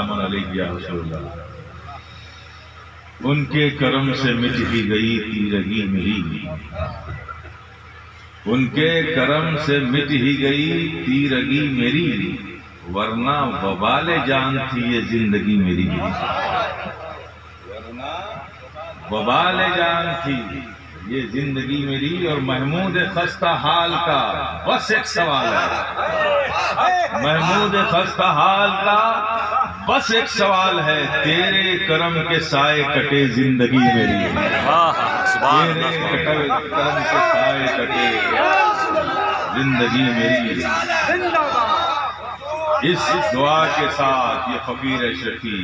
سلام علیک یا رسول اللہ۔ ان کے کرم سے مٹ ہی گئی تیرگی میری، ان کے کرم سے مٹ ہی گئی تیرگی میری، ورنہ وبال جان تھی یہ زندگی میری، ورنہ وبال جان تھی یہ زندگی میری۔ اور محمود خستہ حال کا بس ایک سوال ہے، محمود خستہ حال کا بس ایک سوال ہے، تیرے کرم کے سائے کٹے زندگی میری، تیرے کرم کے سائے کٹے زندگی میری۔ اس دعا کے ساتھ یہ فقیر اشرفی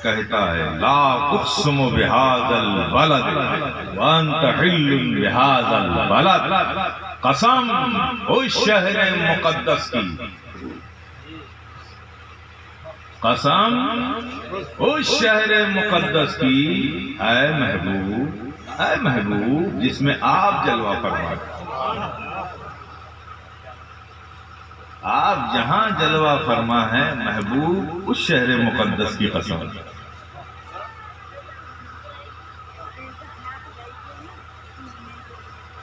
کہتا ہے، لا اقسم بہذا البلد وانت حل بہذا البلد، قسم اس شہر مقدس کی، قسم اس شہر مقدس کی، اے محبوب، اے محبوب جس میں آپ جلوہ فرما، آپ جہاں جلوہ فرما ہے محبوب، اس شہر مقدس کی قسم۔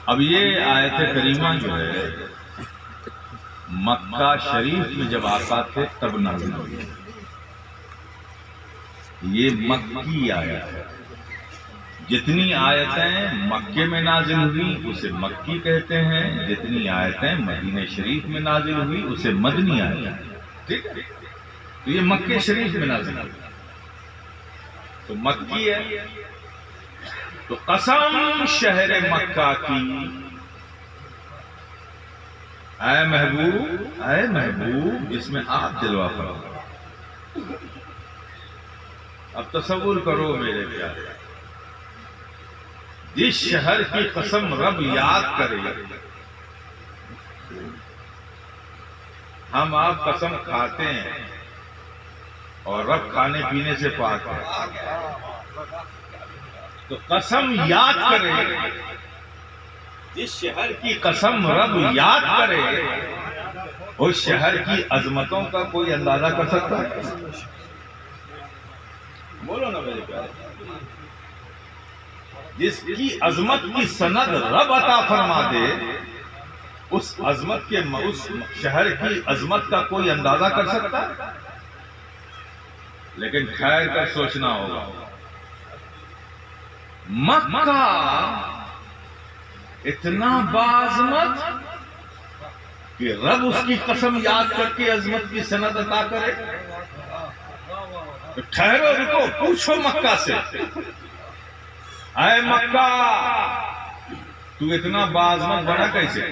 اب یہ آیت کریمہ جو ہے مکہ شریف میں جب آقا تھے تب نازل ہوئی، یہ مکی آیت ہے۔ جتنی آیتیں مکے میں نازل ہوئی اسے مکی کہتے ہیں، جتنی آیتیں مدینہ شریف میں نازل ہوئی اسے مدنی آیتیں، ٹھیک ہے؟ تو یہ مکے شریف میں نازل ہوئی تو مکی ہے۔ تو قسم شہر مکہ کی، اے محبوب، اے محبوب جس میں آپ جلوہ فرما۔ اب تصور کرو میرے پیارے، جس شہر کی قسم رب یاد کرے، ہم آپ قسم کھاتے ہیں اور رب کھانے پینے سے پاک ہے، تو قسم یاد کرے، جس شہر کی قسم رب یاد کرے، اس شہر کی عظمتوں کا کوئی اندازہ کر سکتا ہے؟ بولو نا میرے پیارے، جس کی عظمت کی سند رب عطا فرما دے، اس عظمت کے اس شہر کی عظمت کا کوئی اندازہ کر سکتا ہے؟ لیکن خیر کا سوچنا ہوگا، مکہ اتنا باعظمت کہ رب اس کی قسم یاد کر کے عظمت کی سند عطا کرے؟ ٹھہرو، رکو، پوچھو مکہ سے، اے مکہ تو اتنا باعظمت بنا کیسے؟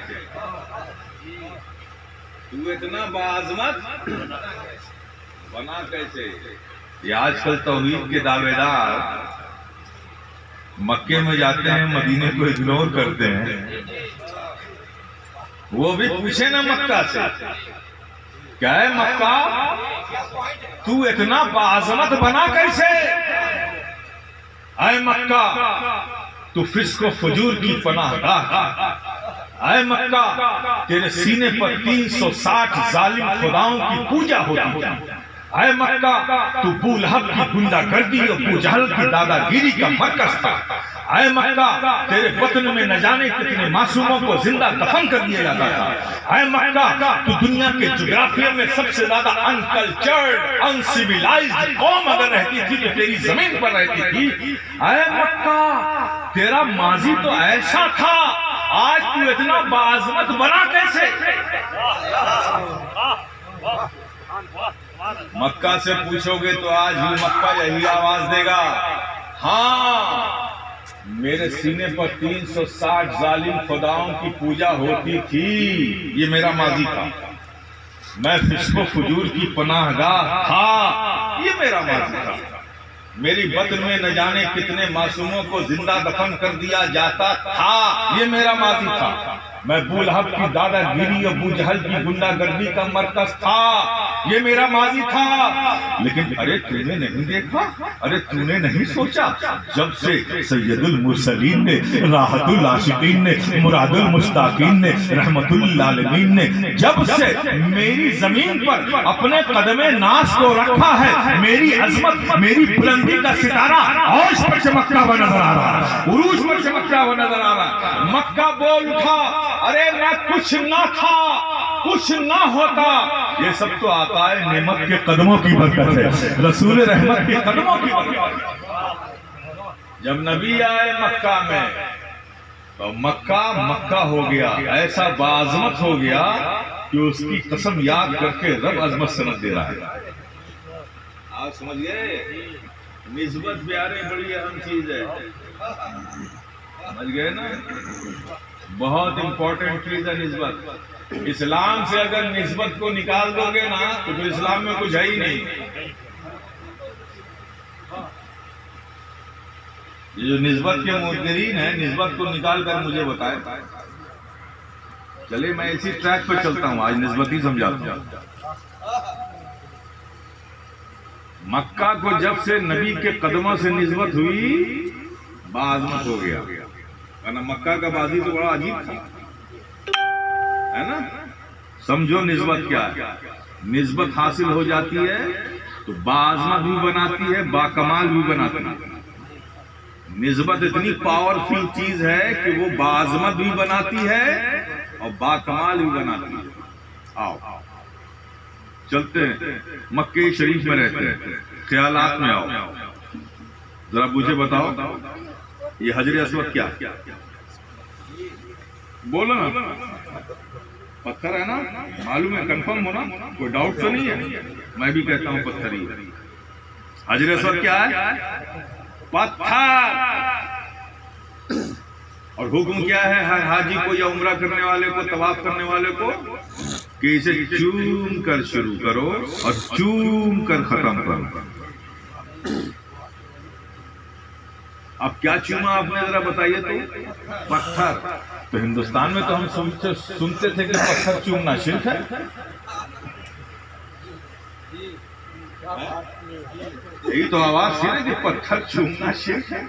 تو اتنا باعظمت بنا کیسے؟ یہ آج کل توحید کے دعوے دار مکے میں جاتے ہیں، مدینے کو اگنور کرتے ہیں، وہ بھی پوچھے نا مکہ سے، کیا ہے مکہ تو اتنا باعظمت بنا کیسے؟ اے مکہ تو فسق و فجور کی پناہ گاہ، اے مکہ تیرے سینے پر 360 ظالم خداؤں کی پوجا ہوتی ہے، اے مکہ تو ابو لہب کی گنڈا گردی اور ابو جہل کی دادا گیری کا مرکز تھا، اے مکہ تیرے وطن میں نہ جانے کتنے معصوموں کو زندہ دفن کر دیا جاتا تھا، اے مکہ تو دنیا کے جغرافیہ میں سب سے زیادہ انکلچرڈ انسیویلائزڈ قوم اگر رہتی تھی تو تیری زمین پر رہتی تھی، اے مکہ تیرا ماضی تو ایسا تھا، آج تو اتنا باعظمت بنا کیسے؟ مکہ سے پوچھو گے تو آج بھی مکہ یہی آواز دے گا، ہاں میرے سینے پر 360 ظالم خداؤں کی پوجا ہوتی تھی، یہ میرا ماضی تھا، میں فسق و فجور کی پناہ گاہ تھا، یہ میرا ماضی تھا، میری بطن میں نہ جانے کتنے معصوموں کو زندہ دفن کر دیا جاتا تھا، یہ میرا ماضی تھا، میں ابو لہب کی دادا گیری اور ابو جہل کی گنڈا گردی کا مرکز تھا، یہ میرا ماضی تھا. لیکن ارے تو نے نہیں دیکھا, ارے تو نے نہیں سوچا, جب سے سید المرسلین نے, راحت العاشقین نے, مراد المشتاقین نے, رحمت للعالمین نے جب سے میری زمین پر اپنے قدم ناز کو رکھا ہے, میری عظمت, میری بلندی کا ستارہ عرش پر چمکتا ہوا نظر آ رہا ہے, عروج پر چمکتا ہوا نظر آ رہا ہے. مکہ بول اٹھا, ارے میں کچھ نہ تھا, کچھ نہ ہوتا. یہ سب تو آقا نعمت کے قدموں کی برکت ہے, رسول رحمت کے قدموں کی برکت ہے. جب نبی آئے مکہ میں تو مکہ مکہ ہو گیا, ایسا باعظمت ہو گیا کہ اس کی قسم یاد کر کے رب عظمت سند دے رہا ہے. آپ سمجھ گئے, نسبت پیارے بڑی اہم چیز ہے, سمجھ گئے نا, بہت امپورٹنٹ چیز ہے نسبت. اسلام سے اگر نسبت کو نکال دو گے نا تو پھر اسلام میں کچھ ہے ہی نہیں. یہ جو نسبت کے منکرین ہیں, نسبت کو نکال کر مجھے بتائیں. چلے میں اسی ٹریک پہ چلتا ہوں, آج نسبت ہی سمجھاتا ہوں. مکہ کو جب سے نبی کے قدموں سے نسبت ہوئی باعظمت ہو گیا. ورنہ مکہ کا بازی تو بڑا عجیب تھا, ہے نا. سمجھو نسبت کیا ہے. نسبت حاصل ہو جاتی ہے تو باعظمت بھی بناتی ہے, باکمال بھی بناتی ہے. نسبت اتنی پاورفل چیز ہے کہ وہ باعظمت بھی بناتی ہے اور باکمال بھی بناتی ہے. آؤ چلتے ہیں, مکہ شریف میں رہتے ہیں, خیالات میں آؤ. ذرا مجھے بتاؤ یہ حجر اسود کیا بولو نا, پتھر ہے نا, معلوم ہے, کنفرم ہونا, کوئی ڈاؤٹ تو نہیں ہے. میں بھی کہتا ہوں پتھر ہی ہے. حجر اسود کیا ہے؟ پتھر. اور حکم کیا ہے ہر حاجی کو یا عمرہ کرنے والے کو, طواف کرنے والے کو, کہ اسے چوم کر شروع کرو اور چوم کر ختم کرو. اب کیا چوما آپ نے ذرا بتائیے تو؟ پتھر. تو ہندوستان میں تو ہم سنتے تھے کہ پتھر چومنا شرک ہے. یہی تو آواز تھی نا کہ پتھر چومنا شرک ہے.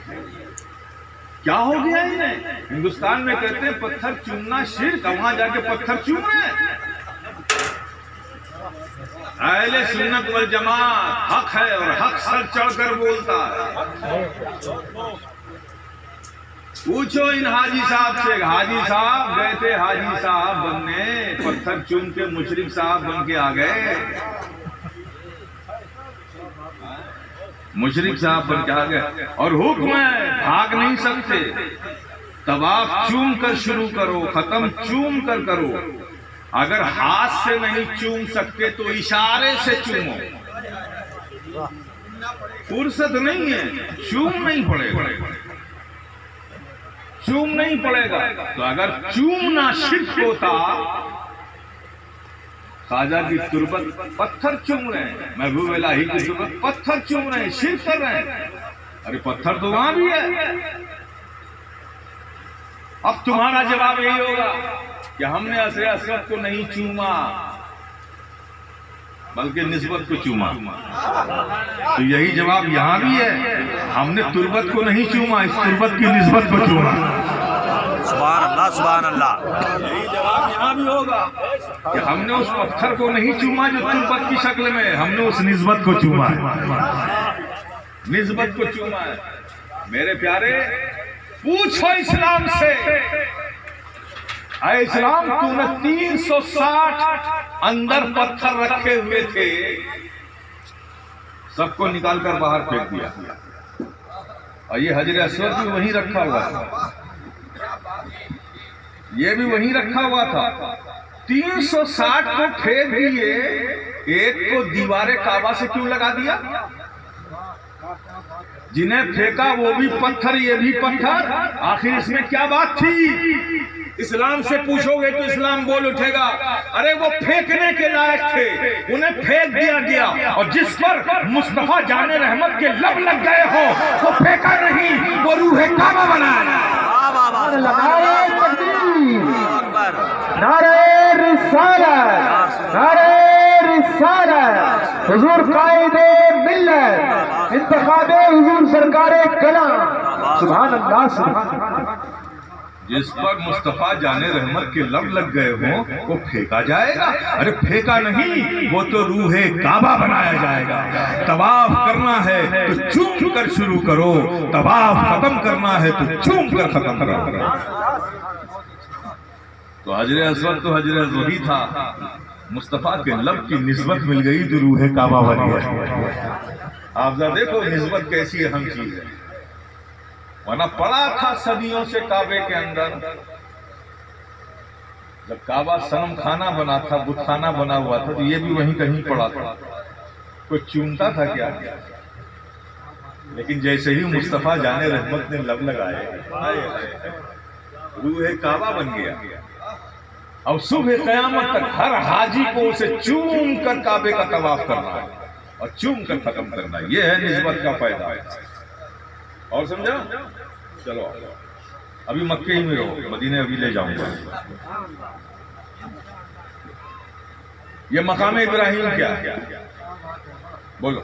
کیا ہو گیا انہیں؟ ہندوستان میں کہتے ہیں پتھر چومنا شرک, وہاں جا کے پتھر چوم رہے ہیں. اہل سنت والجماعت حق ہے اور حق سر چڑھ کر بولتا ہے. پوچھو ان حاجی صاحب سے, حاجی صاحب گئے تھے حاجی صاحب بننے, پتھر چوم کے مشرک صاحب بن کے آ گئے. مشرک صاحب بن کے آ گئے اور حکم ہے بھاگ نہیں سکتے. طواف چوم کر شروع کرو, ختم چوم کر کرو. اگر ہاتھ سے نہیں چوم سکتے تو اشارے سے چومو. فرصت نہیں ہے, چوم نہیں پڑے گا, چوم نہیں پڑے گا. تو اگر چومنا شرک ہوتا, خواجہ کی تربت پتھر چوم رہے ہیں, محبوب الہی کی تربت پتھر چوم رہے ہیں, شرک کر رہے ہیں. ارے پتھر تو وہاں بھی ہے. اب تمہارا جواب یہی ہوگا کہ ہم نے حجر اسود کو نہیں چوما بلکہ نسبت کو چوما. تو یہی جواب یہاں بھی ہے, ہم نے تربت کو نہیں چوما, اس تربت کی نسبت کو چوما. سبحان اللہ سبحان اللہ. یہی جواب یہاں بھی ہوگا کہ ہم نے اس پتھر کو نہیں چوما جو تربت کی شکل میں, ہم نے اس نسبت کو چوما ہے, نسبت کو چوما ہے. میرے پیارے پوچھو اسلام سے, اے اسلام تو نے 360 اندر پتھر رکھے ہوئے تھے, سب کو نکال کر باہر پھینک دیا, اور یہ حجر اسود بھی وہیں رکھا ہوا تھا, یہ بھی وہیں رکھا ہوا تھا. 360 کو پھینک دیے, ایک کو دیوار کعبہ سے کیوں لگا دیا؟ جنہیں پھینکا وہ بھی پتھر, یہ بھی پتھر, آخر اس میں کیا بات تھی؟ اسلام سے پوچھو گے تو اسلام بول اٹھے گا ارے وہ پھینکنے کے لائق تھے, انہیں پھینک دیا گیا, اور جس پر مصطفیٰ جان رحمت کے لب لگ گئے ہو وہ پھینکا نہیں, وہ روح کعبہ بنایا. نعرہ رسالت، نعرہ رسالت، حضور قائد ملت، انتخاب حضور سرکار کلام، سبحان اللہ سبحان اللہ۔ جس پر مصطفیٰ جان رحمت کے لب لگ گئے ہوں وہ پھینکا جائے گا؟ ارے پھینکا نہیں، وہ تو روح کعبہ بنایا جائے گا۔ طواف کرنا ہے تو چوم کر شروع کرو، طواف ختم کرنا ہے تو چوم کر ختم کرو۔ تو حجر اسود تو حجر اسود ہی تھا، مصطفیٰ کے لب کی نسبت مل گئی تو روح کعبہ بن گیا۔ آپ ذرا دیکھو نسبت کیسی اہم چیز ہے، ورنہ پڑا تھا صدیوں سے کعبے کے اندر۔ جب کعبہ صنم خانہ بنا تھا، بت خانہ بنا ہوا تھا، تو یہ بھی وہیں کہیں پڑا تھا، کوئی چومتا تھا کیا؟ لیکن جیسے ہی مصطفیٰ جان رحمت نے لب لگائے، روح کعبہ بن گیا۔ اب صبح قیامت تک ہر حاجی کو اسے چوم کر کعبے کا طواف کرنا ہے اور چوم کر ختم کرنا ہے۔ یہ ہے نسبت کا فائدہ۔ اور سمجھا؟ چلو ابھی مکے ہی میں رہو، مدینے ابھی لے جاؤں گا۔ یہ مقام ابراہیم کیا ہے؟ بولو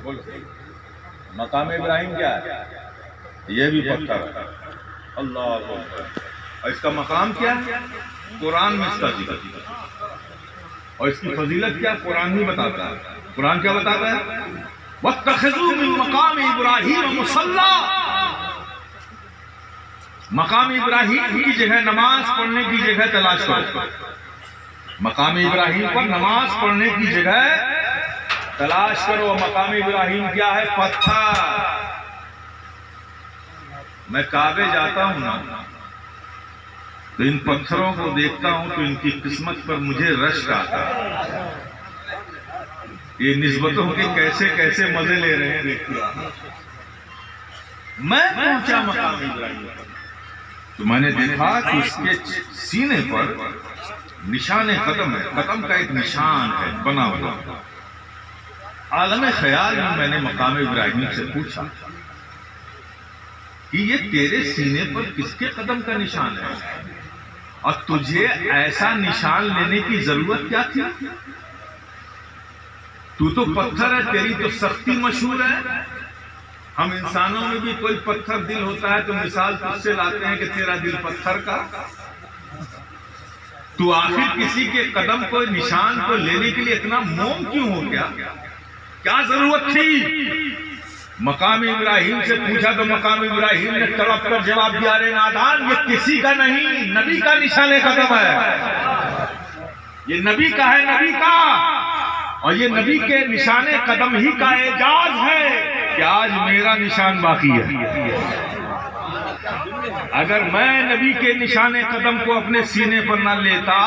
مقام ابراہیم کیا ہے؟ یہ بھی پتھر ہے۔ اللہ اکبر۔ اور اس کا مقام کیا ہے؟ قرآن میں اس کا ذکر، اور اس کی فضیلت کیا قرآن ہی بتاتا ہے۔ قرآن کیا بتاتا ہے؟ وَاتَّخِذُوا مِن مَّقَامِ إِبْرَاهِيمَ مُصَلًّى۔ مقام ابراہیم کی جگہ نماز پڑھنے کی جگہ تلاش کرو۔ مقام ابراہیم پر نماز پڑھنے کی جگہ تلاش کرو۔ مقام ابراہیم کیا ہے؟ پتھر۔ میں کعبے جاتا ہوں نا تو ان پتھروں کو دیکھتا ہوں تو ان کی قسمت پر مجھے رشک آتا ہے۔ یہ نسبتوں کے کیسے کیسے مزے لے رہے ہیں دیکھتے ہیں۔ میں پہنچا مقام ابراہیم پر تو میں نے دیکھا کہ اس کے سینے پر نشان قدم ہے، قدم کا ایک نشان ہے بنا ہوا۔ عالم خیال میں نے مقام ابراہیم سے پوچھا کہ یہ تیرے سینے پر کس کے قدم کا نشان ہے اور تجھے ایسا نشان لینے کی ضرورت کیا تھی؟ تو پتھر ہے، تیری تو سختی مشہور ہے۔ ہم انسانوں میں بھی کوئی پتھر دل ہوتا ہے تو مثال تجھ سے لاتے ہیں کہ تیرا دل پتھر کا۔ تو آخر کسی کے قدم کو نشان کو لینے کے لیے اتنا موم کیوں ہو گیا؟ کیا ضرورت تھی؟ مقام ابراہیم سے پوچھا تو مقام ابراہیم نے تڑپ کر جواب دیا، رے نادان یہ کسی کا نہیں، نبی کا نشان قدم ہے۔ یہ نبی کا ہے، نبی کا، اور یہ نبی کے نشان قدم ہی کا اعجاز ہے کہ آج میرا نشان باقی ہے۔ اگر میں نبی کے نشان قدم کو اپنے سینے پر نہ لیتا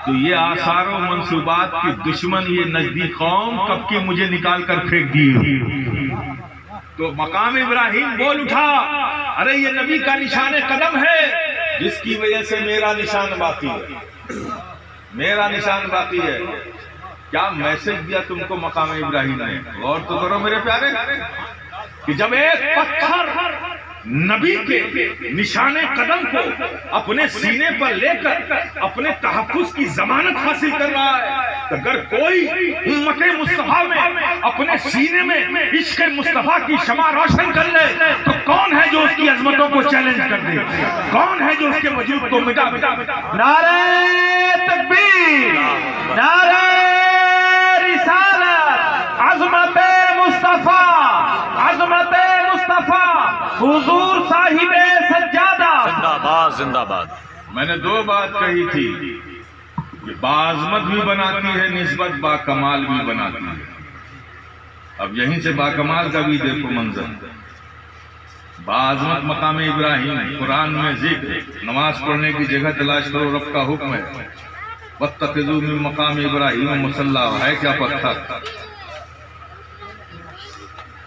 تو یہ آثار و منصوبات کی دشمن یہ نجدی قوم کب کی مجھے نکال کر پھینک دی۔ تو مقام ابراہیم بول اٹھا، ارے یہ نبی کا نشان قدم ہے جس کی وجہ سے میرا نشان باقی ہے، میرا نشان باقی ہے۔ کیا میسج دیا تم کو مقام ابراہیم نے؟ غور تو کرو میرے پیارے کہ جب ایک پتھر نبی کے نشان قدم کو اپنے سینے پر لے کر اپنے تحفظ کی ضمانت حاصل کر رہا ہے، تو اگر کوئی امت مصطفیٰ میں اپنے سینے میں عشق مصطفیٰ کی شمع روشن کر لے تو کون ہے جو اس کی عظمتوں کو چیلنج کر دے؟ کون ہے جو اس کے وجود کو مٹا دے؟ نعرہ تکبیر، نعرہ رسالت، عظمت مصطفیٰ، عظمت مصطفیٰ، حضور صاحب سجادہ زندہ باد زندہ باد۔ میں نے دو بات کہی تھی کہ باعظمت بھی بناتی ہے نسبت، با کمال بھی بناتی ہے۔ اب یہیں سے با کمال کا بھی دیکھو منظر۔ باعظمت مقام ابراہیم، قرآن میں ذکر، نماز پڑھنے کی جگہ تلاش کرو، رب کا حکم ہے وَاتَّخِذُوا مِن مَّقَامِ إِبْرَاهِيمَ مُصَلًّى، ہے کیا پتھر۔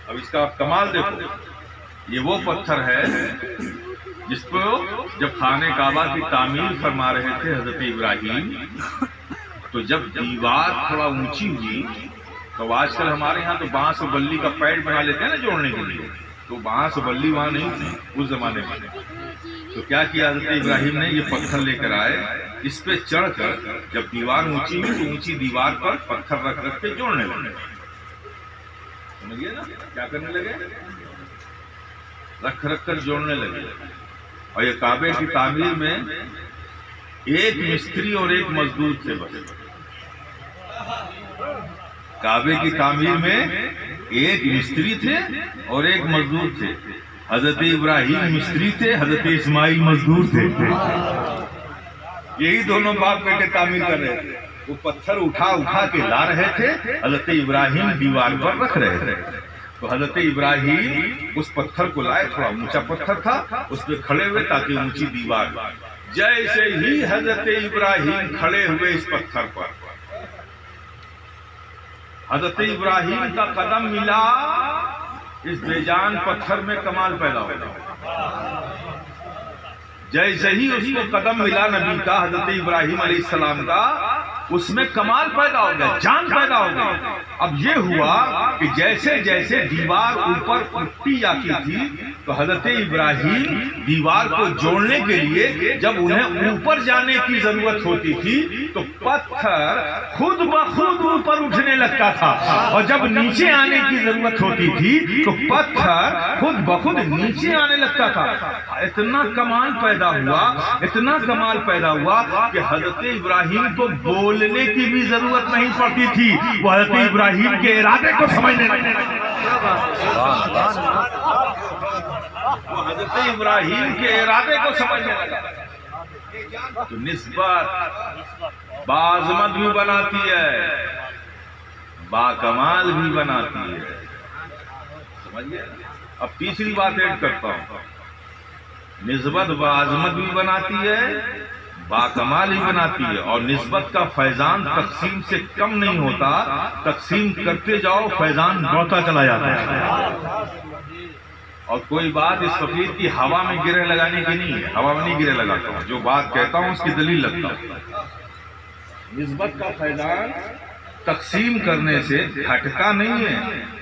اب اس کا کمال دیکھو، یہ وہ پتھر ہے جس کو جب خانہ کعبہ کی تعمیر فرما رہے تھے حضرت ابراہیم، تو جب دیوار تھوڑا اونچی ہوئی تو آج کل ہمارے ہاں تو بانس و بلی کا پیڑ بنا لیتے ہیں نا جوڑنے کے لیے، تو بانس بلی وہاں نہیں تھی اس زمانے میں. تو کیا کیا حضرت ابراہیم نے؟ یہ پتھر لے کر آئے, اس پہ چڑھ کر جب دیوار اونچی ہوئی تو اونچی دیوار پر پتھر رکھ رکھ کے جوڑنے لگے. سمجھیے نا کیا کرنے لگے؟ رکھ رکھ کر جوڑنے لگے. اور یہ کعبے کی تعمیر میں ایک مستری اور ایک مزدور تھے بس. کعبے کی تعمیر میں ایک مستری تھے اور ایک مزدور تھے. حضرت ابراہیم مستری تھے, حضرت اسماعیل مزدور تھے. یہی دونوں باپ بیٹے تعمیر کر رہے تھے. وہ پتھر اٹھا کے لا رہے تھے, حضرت ابراہیم دیوار پر رکھ رہے تھے. تو حضرت ابراہیم اس پتھر کو لائے, تھوڑا اونچا پتھر تھا, اس پہ کھڑے ہوئے تاکہ اونچی دیوار. جیسے ہی حضرت ابراہیم کھڑے ہوئے اس پتھر پر, حضرت ابراہیم کا قدم ملا, اس بے جان پتھر میں کمال پیدا ہو گیا. جیسے ہی اس کو قدم ملا نبی کا, حضرت ابراہیم علیہ السلام کا, اس میں کمال پیدا ہو گیا, جان پیدا ہو گیا. اب یہ ہوا کہ جیسے جیسے دیوار اوپر اٹھتی جاتی تھی تو حضرت ابراہیم دیوار کو جوڑنے کے لیے جب انہیں اوپر جانے کی ضرورت ہوتی تھی تو پتھر خود بخود اوپر اٹھنے لگتا تھا, اور جب نیچے آنے کی ضرورت ہوتی تھی تو پتھر خود بخود نیچے آنے لگتا تھا. اتنا کمال پیدا ہوا, اتنا کمال پیدا ہوا کہ حضرت ابراہیم کو بولنے کی بھی ضرورت نہیں پڑتی تھی. وہ حضرت ابراہیم کے ارادے کو سمجھنے لگے. وہ حضرت ابراہیم کے ارادے کو سمجھنے لگا. تو نسبت باعظمت بھی بناتی ہے, باکمال بھی بناتی ہے. سمجھئے؟ اب تیسری بات ایڈ کرتا ہوں. نسبت باعظمت بھی بناتی ہے, باکمال بھی بناتی ہے. اور نسبت کا فیضان تقسیم سے کم نہیں ہوتا, تقسیم کرتے جاؤ فیضان بڑھتا چلا جاتا ہے. اور کوئی بات اس فقیر کی ہوا میں گرے لگانے کی نہیں ہے, ہوا میں نہیں گرے لگاتا ہوں. جو بات کہتا ہوں اس کی دلیل لگتا ہوں. نسبت کا فیضان تقسیم کرنے سے گھٹتا نہیں ہے,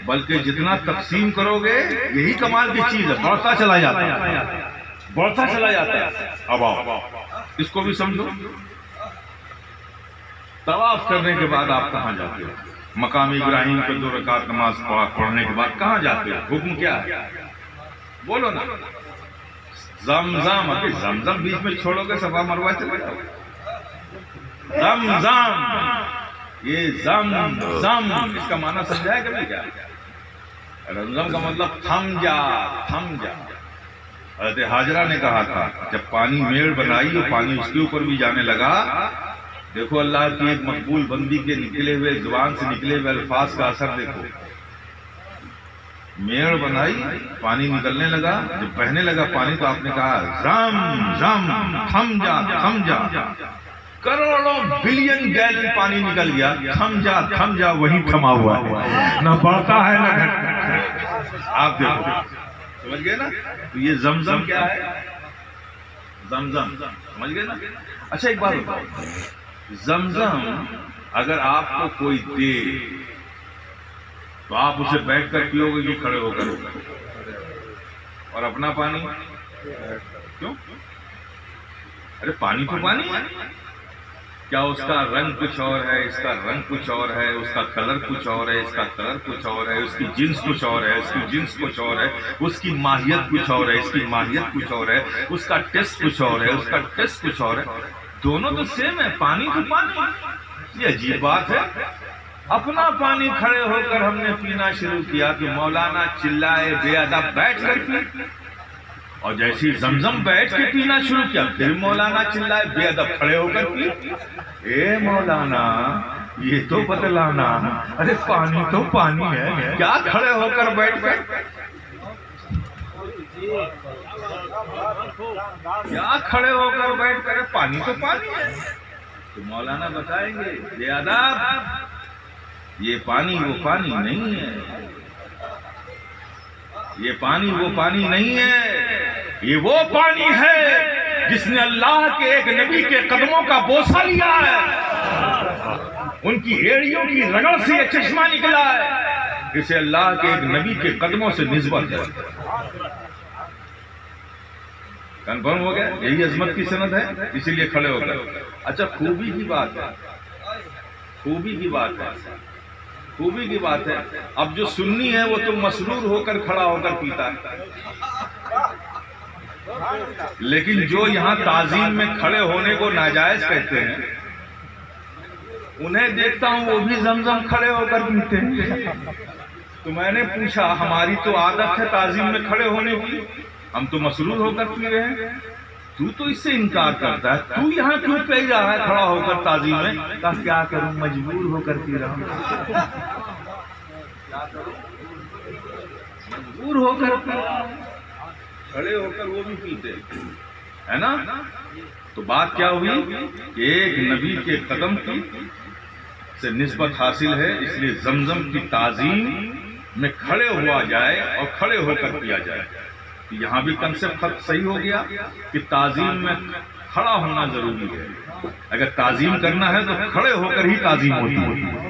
بلکہ جتنا تقسیم کرو گے یہی کمال کی چیز ہے, بڑھتا چلا جاتا ہے, بڑھتا چلا جاتا ہے. اب آؤ اس کو بھی سمجھو. طواف کرنے کے بعد آپ کہاں جاتے ہو؟ مقام ابراہیم پہ 2 رکعت نماز پڑھنے کے بعد کہاں جاتے ہو؟ حکم کیا ہے بولو نا. زمزم. ابھی زمزم بیچ میں چھوڑو گے صفا مروہ چلے جاؤ. زمزم, یہ زمزم اس کا معنی سمجھا ہے کبھی کیا؟ زمزم کا مطلب تھم جا, تھم جا. حضرت حاجرہ نے کہا تھا جب پانی میڑ بنائی اور پانی اس کے اوپر بھی جانے لگا, دیکھو اللہ کی ایک مقبول بندی کے نکلے ہوئے زبان سے نکلے ہوئے الفاظ کا اثر دیکھو. میڑ بنائی, پانی نکلنے لگا, جب بہنے لگا پانی تو آپ نے کہا زم زم, تھم جا, تھم جا. کروڑوں بلین گیلن پانی نکل گیا, تھم جا, تھم جا, وہی تھما ہوا ہے, نہ بڑھتا ہے نہ گھٹتا. آپ دیکھو, سمجھ گئے نا. تو یہ زمزم کیا ہے؟ زمزم سمجھ گئے نا. اچھا ایک بات بتاؤ, زمزم اگر آپ کو کوئی دے تو آپ اسے بیٹھ کر پیو گے کہ کھڑے ہو کر؟ اور اپنا پانی کیوں؟ ارے پانی تو پانی ہے. کیا اس کا رنگ کچھ اور ہے, اس کا رنگ کچھ اور ہے, اس کا کلر کچھ اور ہے, اس کا کلر کچھ اور ہے, اس کی جنس کچھ اور ہے, اس کی جنس کچھ اور ہے, اس کی ماہیت کچھ اور ہے, اس کی ماہیت کچھ اور ہے, اس کا ٹیسٹ کچھ اور ہے, اس کا ٹیسٹ کچھ اور ہے. دونوں تو سیم ہے, پانی تو پانی. یہ عجیب بات ہے. اپنا پانی کھڑے ہو کر ہم نے پینا شروع کیا کہ مولانا چلائے بے ادب بیٹھ کر پی, اور جیسی زمزم بیٹھ کے پینا شروع کیا پھر مولانا چلائے بے ادب کھڑے ہو کر پی. اے مولانا یہ تو بتلانا, ارے پانی تو پانی ہے, کیا کھڑے ہو کر بیٹھ بیٹھ, کیا کھڑے ہو کر بیٹھ کر, پانی تو پانی ہے. تو مولانا بتائیں گے بے ادب یہ پانی وہ پانی نہیں ہے, یہ پانی وہ پانی نہیں ہے, یہ وہ پانی ہے جس نے اللہ کے ایک نبی کے قدموں کا بوسہ لیا ہے, ان کی ایڑیوں کی رگڑ سے یہ چشمہ نکلا ہے. اسے اللہ کے ایک نبی کے قدموں سے نسبت ہے. کنفرم ہو گیا؟ یہی عظمت کی سند ہے، اسی لیے کھڑے ہو کر. اچھا خوبی کی بات ہے، خوبی کی بات ہے، خوبی کی بات ہے. اب جو سنی ہے وہ تو مسرور ہو کر کھڑا ہو کر پیتا ہے، لیکن جو یہاں تعظیم میں کھڑے ہونے کو ناجائز کہتے ہیں انہیں دیکھتا ہوں وہ بھی زمزم کھڑے ہو کر پیتے ہیں. تو میں نے پوچھا ہماری تو عادت ہے تعظیم میں کھڑے ہونے کی، ہم تو مسرور ہو کر پی رہے ہیں، تو اس سے انکار کرتا ہے، تو یہاں کیوں پی رہا ہے کھڑا ہو کر تعظیم میں؟ کہا کیا کروں مجبور ہو کر پی رہا ہوں، مجبور ہو کر پی رہا ہوں. کھڑے ہو کر وہ بھی پیتے ہے نا. تو بات کیا ہوئی کہ ایک نبی کے قدم کی سے نسبت حاصل ہے، اس لیے زمزم کی تعظیم میں کھڑے ہوا جائے اور کھڑے ہو کر پیا جائے. یہاں بھی کنسپٹ صحیح ہو گیا کہ تعظیم میں کھڑا ہونا ضروری ہے. اگر تعظیم کرنا ہے تو کھڑے ہو کر ہی تعظیم ہوتی ہے.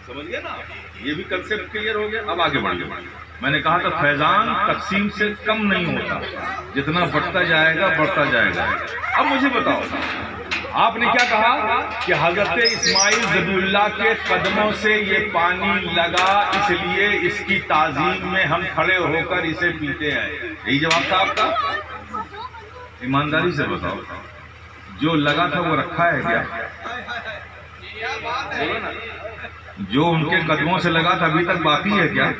سمجھ گئے نا؟ یہ بھی کنسپٹ کلیئر ہو گیا. اب آگے بڑھ گئے. میں نے کہا تھا فیضان تقسیم سے کم نہیں ہوتا، جتنا بڑھتا جائے گا بڑھتا جائے گا. اب مجھے بتاؤ آپ نے کیا کہا کہ حضرت اسماعیل ذبیح اللہ کے قدموں سے یہ پانی لگا اس لیے اس کی تعظیم میں ہم کھڑے ہو کر اسے پیتے ہیں. یہی جواب تھا آپ کا؟ ایمانداری سے بتاؤ جو لگا تھا وہ رکھا ہے کیا؟ جو ان کے قدموں سے لگا تھا ابھی تک باقی ہے کیا؟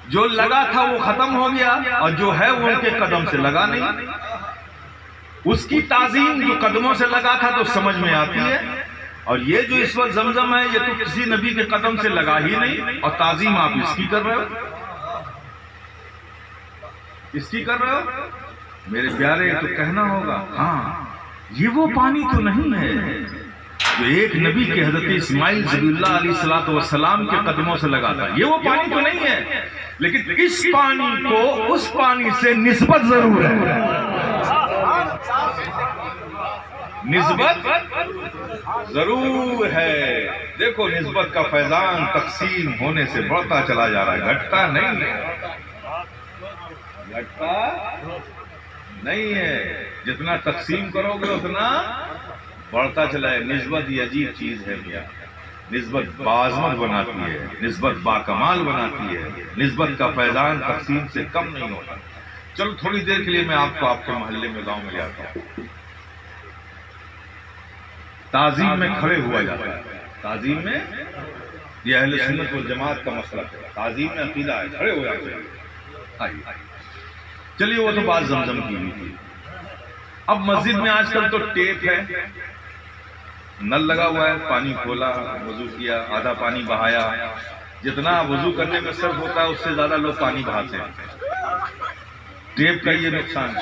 جو لگا تھا وہ ختم ہو گیا اور جو ہے وہ ان کے قدم سے لگا نہیں. اس کی تعظیم جو قدموں سے لگا تھا تو سمجھ میں آتی ہے، اور یہ جو اس وقت زمزم ہے یہ تو کسی نبی کے قدم سے لگا ہی نہیں، اور تعظیم آپ اس کی کر رہے ہو، اس کی کر رہے ہو. میرے پیارے تو کہنا ہوگا ہاں یہ وہ پانی تو نہیں ہے جو ایک نبی کے حضرت اسماعیل ذبیح اللہ علیہ الصلوۃ والسلام کے قدموں سے لگا تھا. یہ وہ پانی تو نہیں ہے، لیکن اس پانی کو اس پانی سے نسبت ضرور ہے. نسبت ضرور ہے. دیکھو نسبت کا فیضان تقسیم ہونے سے بڑھتا چلا جا رہا ہے، گھٹتا نہیں ہے، گھٹتا نہیں ہے. جتنا تقسیم کرو گے اتنا بڑھتا چلا ہے. نسبت یہ عجیب چیز ہے میاں. نسبت باعظمت بناتی ہے، نسبت باکمال بناتی ہے. نسبت کا فیضان تقسیم سے کم نہیں ہوتا. چلو تھوڑی دیر کے لیے میں آپ کو آپ کے محلے میں گاؤں میں لے آتا ہوں. تعظیم میں کھڑے ہوا جاتا ہے. تعظیم میں یہ اہل سنت والجماعت کا مسئلہ ہے. تعظیم میں عقیدہ ہے، کھڑے ہو جاتے ہیں. چلیے وہ تو بات زمزم کی ہوئی تھی. اب مسجد میں آج کل تو ٹیپ ہے، نل لگا ہوا ہے، پانی کھولا وضو کیا، آدھا پانی بہایا. جتنا وضو کرنے میں صرف ہوتا ہے اس سے زیادہ لوگ پانی بہاتے ہیں. ٹیپ کا یہ نقصان ہے،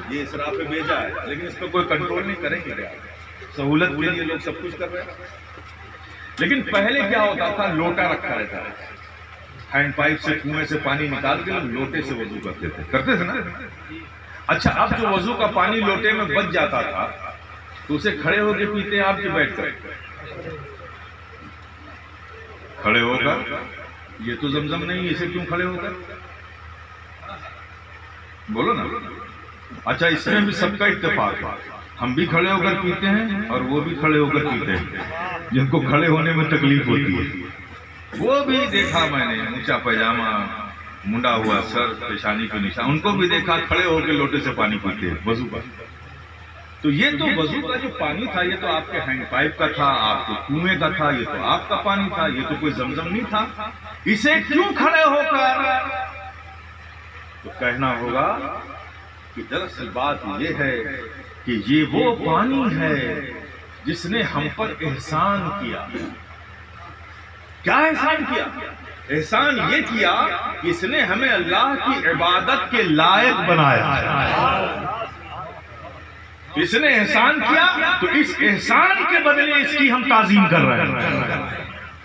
یہ اسراف پہ بھیجا ہے، لیکن اس پہ کوئی کنٹرول نہیں کریں گے. سہولت کے لیے لوگ سب کچھ کر رہے ہیں. لیکن پہلے کیا ہوتا تھا، لوٹا رکھا رہتا ہے، ہینڈ پائپ سے کنویں سے پانی نکال کے لوگ لوٹے سے وضو کرتے تھے نا. اچھا اب جو وضو کا پانی لوٹے میں بچ جاتا تھا تو اسے کھڑے ہو کے پیتے ہیں آپ کے بیٹھ کر؟ کھڑے ہو کر. یہ تو زمزم نہیں، اسے کیوں کھڑے ہو کر؟ بولو نا. اچھا اس میں بھی سب کا اتفاق ہے، ہم بھی کھڑے ہو کر پیتے ہیں اور وہ بھی کھڑے ہو کر پیتے ہیں. جن کو کھڑے ہونے میں تکلیف ہوتی ہے وہ بھی دیکھا میں نے، اونچا پائجامہ، منڈا ہوا سر، پیشانی پہ نشان، ان کو بھی دیکھا کھڑے ہو کے لوٹے سے پانی پیتے ہیں وضو کا. تو یہ تو وضو کا جو پانی تھا یہ تو آپ کے ہینڈ پائپ کا تھا، آپ کے کنویں کا تھا، یہ تو آپ کا پانی تھا، یہ تو کوئی زمزم نہیں تھا. اسے کیوں کھڑے ہو کر؟ تو کہنا ہوگا کہ دراصل بات یہ ہے کہ یہ وہ پانی ہے جس نے ہم پر احسان کیا. کیا احسان کیا؟ احسان یہ کیا کہ اس نے ہمیں اللہ کی عبادت کے لائق بنایا. اس نے احسان کیا تو اس احسان کے بدلے اس کی ہم تعظیم کر رہے ہیں.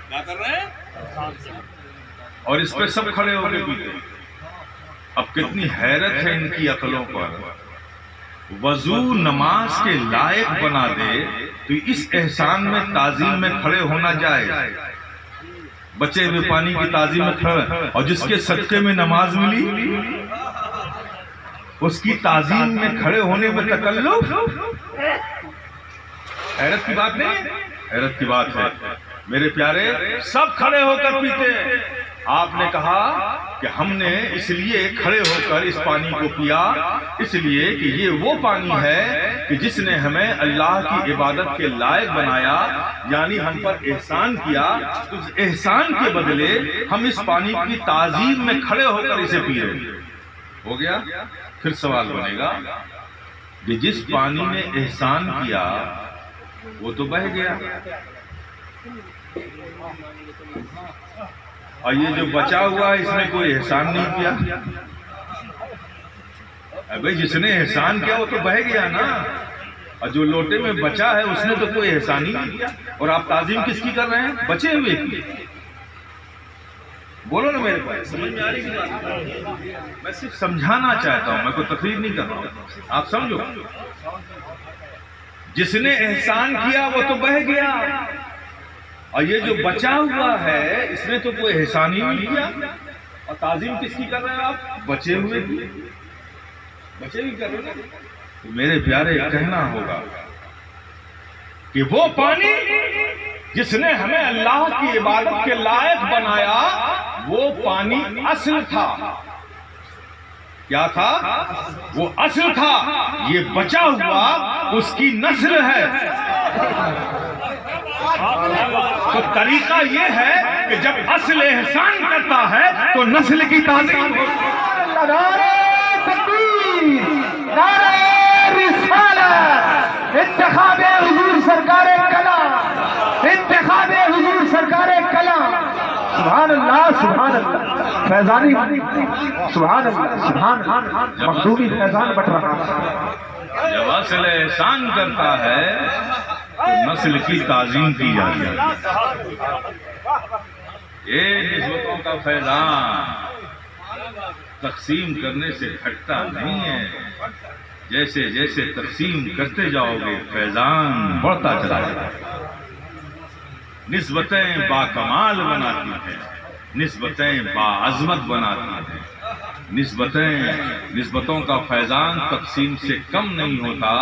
کیا کر رہے ہیں؟ اور اس پہ سب کھڑے ہو کے پیتے. اب کتنی حیرت ہے ان کی عقلوں پر. وضو نماز کے لائق بنا دے تو اس احسان میں تعظیم میں کھڑے ہونا جائے. بچے ہوئے پانی کی تعظیم میں کھڑے، اور جس کے صدقے میں نماز ملی اس کی تعظیم میں کھڑے ہونے میں تکلف، حیرت کی بات نہیں، حیرت کی بات ہے میرے پیارے۔ سب کھڑے ہو کر پیتے ہیں، آپ نے کہا کہ ہم نے اس لیے کھڑے ہو کر اس پانی کو پیا، اس لیے کہ یہ وہ پانی ہے کہ جس نے ہمیں اللہ کی عبادت کے لائق بنایا، یعنی ہم پر احسان کیا، اس احسان کے بدلے ہم اس پانی کی تعظیم میں کھڑے ہو کر اسے پی رہے ہیں۔ ہو گیا؟ پھر سوال بنے گا کہ جس پانی نے احسان کیا وہ تو بہہ گیا، اور یہ جو بچا ہوا اس نے کوئی احسان نہیں کیا۔ بھائی جس نے احسان کیا وہ تو بہہ گیا نا، اور جو لوٹے میں بچا ہے اس نے تو کوئی احسان ہی نہیں کیا، اور آپ تعظیم کس کی کر رہے ہیں؟ بچے ہوئے کی۔ بولو نا میرے پاس، سمجھ میں آ رہی ہے؟ میں صرف سمجھانا چاہتا ہوں، میں کوئی تقریر نہیں کر رہا ہوں، آپ سمجھو۔ جس نے احسان کیا وہ تو بہہ گیا، اور یہ جو بچا ہوا ہے اس نے تو کوئی احسان ہی نہیں کیا، اور تعظیم کس کی کر رہے ہیں آپ؟ بچے ہوئے کی، بچے بھی کر رہے ہیں۔ تو میرے پیارے کہنا ہوگا کہ وہ پانی جس نے ہمیں اللہ کی عبادت کے لائق بنایا وہ پانی اصل تھا۔ کیا تھا؟ وہ اصل تھا، یہ بچا ہوا اس کی نسل ہے۔ تو طریقہ یہ ہے کہ جب اصل احسان کرتا ہے تو نسل کی تعظیم ہوتی ہے۔ نعرہ تکبیر، نعرہ رسالت، انتخاب حضور سرکار کلام، انتخاب حضور سرکار کلام۔ سبحان اللہ، سبحان اللہ، فیضانی سبحان اللہ، سبحان اللہ، مخدومی فیضان بٹ رہا ہے۔ جب اصل احسان کرتا ہے تو نسل کی تعظیم کی جاتی ہے۔ یہ نسبتوں کا فیضان تقسیم کرنے سے گھٹتا نہیں ہے، جیسے جیسے تقسیم کرتے جاؤ گے فیضان بڑھتا چلا جائے گا۔ نسبتیں باکمال بناتی ہیں، نسبتیں باعظمت بناتی ہیں، نسبتوں کا فیضان تقسیم سے کم نہیں ہوتا،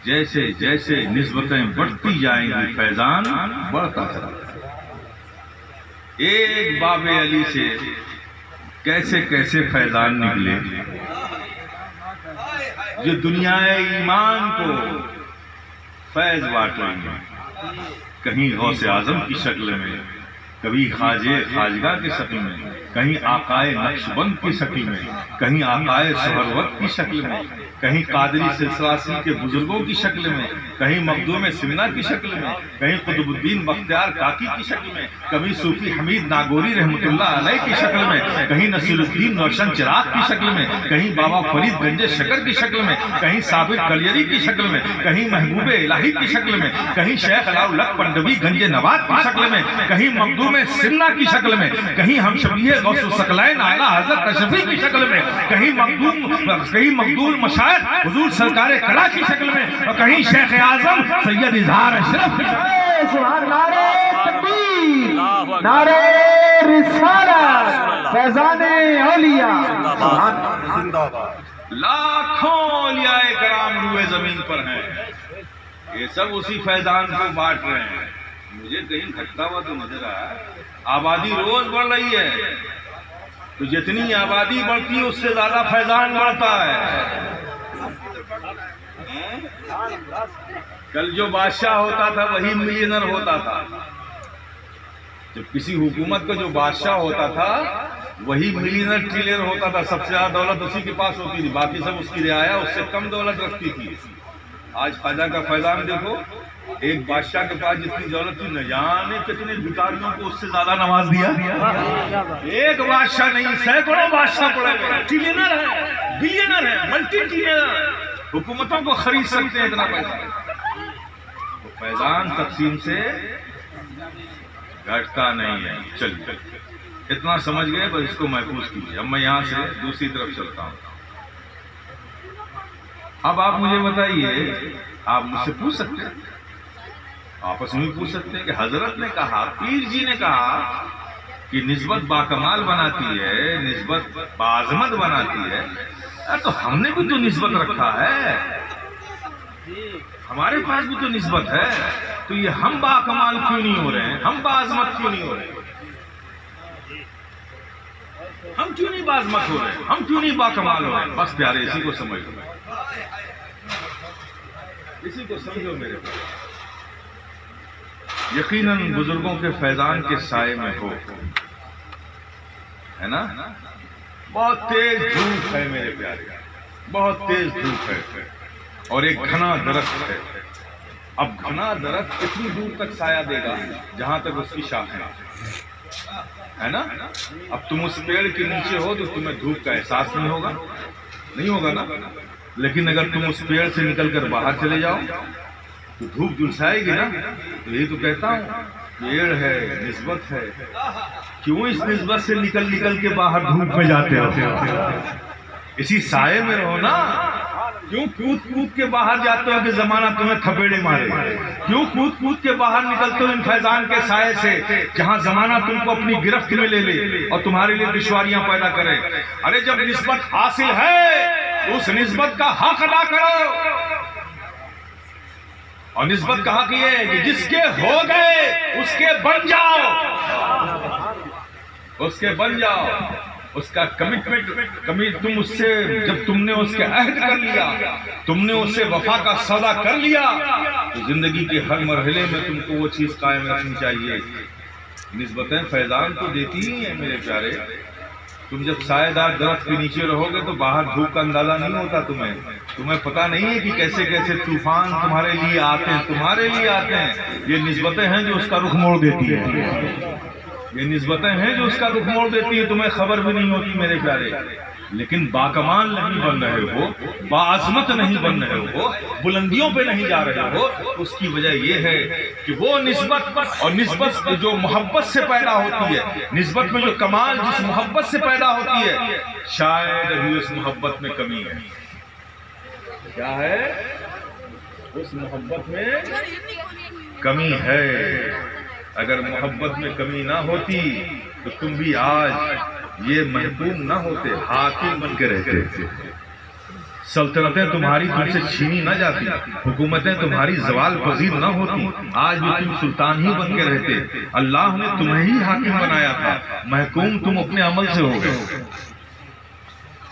جیسے جیسے نسبتیں بڑھتی جائیں گی فیضان بڑھتا چلا جائے گا۔ ایک باب علی سے کیسے کیسے فیضان نکلے، جو دنیا ایمان کو فیض بانٹ رہے ہیں، کہیں غوث اعظم کی شکل میں، کبھی خواجہ خواجگاہ کی شکل میں، کہیں آقائے نقشبند کی شکل میں، کہیں آقائے سہروردی کی شکل میں، کہیں قادری سلسلہ کے بزرگوں کی شکل میں، کہیں مخدوم سمنا کی شکل میں، کہیں قطب الدین بختیار کاکی کی شکل میں، کبھی صوفی حمید ناگوری رحمۃ اللہ علیہ کی شکل میں، کہیں نصیر الدین روشن چراغ کی شکل میں، کہیں بابا فرید گنج شکر کی شکل میں، کہیں صابر کلیری کی شکل میں، کہیں محبوب الہی کی شکل میں، کہیں شیخ علاؤلق پنڈوی گنج نواد کی شکل میں، کہیں مخدوم سمنا کی شکل میں، کہیں ہم شبیہ غوث الثقلین اعلیٰ حضرت کشفی کی شکل میں، کہیں مخدوم مشائخ حضور سرکار کلا کی شکل میں، اور کہیں شیخ اعظم سید اظہار اشرف کی شکل میں۔ سبحان نعرہ تکبیر، نعرہ رسالت، فیضان اولیاء، لاکھوں اولیاء کرام روئے زمین پر ہیں، یہ سب اسی فیضان کو بانٹ رہے ہیں۔ مجھے کہیں گھٹتا ہوا تو نظر آیا، آبادی روز بڑھ رہی ہے، تو جتنی آبادی بڑھتی ہے اس سے زیادہ فیضان بڑھتا ہے۔ کل جو بادشاہ ہوتا تھا وہی ملینر ہوتا تھا، جب کسی حکومت کا جو بادشاہ ہوتا تھا وہی ملینر ٹریلر ہوتا تھا، سب سے زیادہ دولت اسی کے پاس ہوتی تھی، باقی سب اس کی رعایا اس سے کم دولت رکھتی تھی۔ آج خواجہ کا فیضان دیکھو، ایک بادشاہ کے پاس جتنی دولت تھی نہ جانے کتنے بھکاریوں کو اس سے زیادہ نواز دیا۔ ایک بادشاہ نہیں، سینکڑوں بادشاہ پڑے ہوئے، ٹریلر ہے، بلینر ہے، ملٹی ٹریلر، حکومتوں کو خرید سکتے ہیں اتنا پیسہ۔ تو فیضان تقسیم سے گھٹتا نہیں ہے۔ چلیے اتنا سمجھ گئے، بس اس کو محفوظ کیجیے۔ اب میں یہاں سے دوسری طرف چلتا ہوں۔ اب آپ مجھے بتائیے، آپ مجھ سے پوچھ سکتے ہیں آپس میں پوچھ سکتے ہیں کہ حضرت نے کہا، پیر جی نے کہا کہ نسبت باکمال بناتی ہے، نسبت باعظمت بناتی ہے، تو ہم نے بھی تو نسبت رکھا ہے، ہمارے پاس بھی تو نسبت ہے، تو یہ ہم باکمال کیوں نہیں ہو رہے ہیں؟ ہم باعظمت کیوں نہیں ہو رہے ہیں؟ ہم کیوں نہیں باعظمت ہو رہے ہیں؟ ہم کیوں نہیں باکمال ہو رہے ہیں؟ بس پیارے اسی کو سمجھ لو، اسی کو سمجھو میرے پاس۔ یقیناً بزرگوں کے فیضان کے سائے میں ہو، ہے نا؟ بہت تیز دھوپ ہے میرے پیارے، بہت تیز دھوپ ہے، اور ایک گھنا درخت ہے۔ اب گھنا درخت کتنی دور تک سایہ دے گا؟ جہاں تک اس کی شاخیں، ہے نا؟ اب تم اس پیڑ کے نیچے ہو تو تمہیں دھوپ کا احساس نہیں ہوگا، نہیں ہوگا نا؟ لیکن اگر تم اس پیڑ سے نکل کر باہر چلے جاؤ تو دھوپ جھلسائے گی نا۔ تو یہی تو کہتا ہوں، پیڑ ہے، نسبت ہے، کیوں اس نسبت سے نکل کے باہر دھوپ میں جاتے ہو؟ اسی سائے میں رہو نا۔ کیوں کود کے باہر جاتے ہو کہ زمانہ تمہیں تھپیڑے مارے؟ کیوں کود کے باہر نکلتے ہو ان فیضان کے سائے سے جہاں زمانہ تم کو اپنی گرفت میں لے لے اور تمہارے لیے دشواریاں پیدا کرے؟ ارے جب نسبت حاصل ہے تو اس نسبت کا حق ادا کرو، اور نسبت کا حق یہ ہے کہ جس کے ہو گئے اس کے بن جاؤ، اس کے بن جاؤ، اس کا کمٹمنٹ تم اس سے، جب تم نے اس کے عہد کر لیا، تم نے اس سے وفا کا سودا کر لیا، تو زندگی کے ہر مرحلے میں تم کو وہ چیز قائم رکھنی چاہیے۔ نسبتیں فیضان تو دیتی ہی ہیں میرے پیارے۔ تم جب سایہ دار درخت کے نیچے رہو گے تو باہر دھوپ کا اندازہ نہیں ہوتا تمہیں پتہ نہیں ہے کہ کیسے کیسے طوفان تمہارے لیے آتے ہیں، یہ نسبتیں ہیں جو اس کا رخ موڑ دیتی ہیں، یہ نسبتیں ہیں جو اس کا رخ موڑ دیتی ہیں، تمہیں خبر بھی نہیں ہوتی میرے پیارے۔ لیکن باکمال نہیں بن رہے ہو، باعظمت نہیں بن رہے ہو، بلندیوں پہ نہیں جا رہے ہو، اس کی وجہ یہ ہے کہ وہ نسبت، اور نسبت جو محبت سے پیدا ہوتی ہے، نسبت میں جو کمال جس محبت سے پیدا ہوتی ہے، شاید ابھی اس محبت میں کمی ہے۔ کیا ہے؟ اس محبت میں کمی ہے۔ اگر محبت میں کمی نہ ہوتی تو تم بھی آج یہ محکوم نہ ہوتے، حاکم بن کے رہتے، سلطنتیں تمہاری تم سے چھینی نہ جاتی، حکومتیں تمہاری زوال پذیر نہ ہوتی، آج بھی تم سلطان ہی بن کے رہتے۔ اللہ نے تمہیں ہی حاکم بنایا تھا، محکوم تم اپنے عمل سے ہو گئے،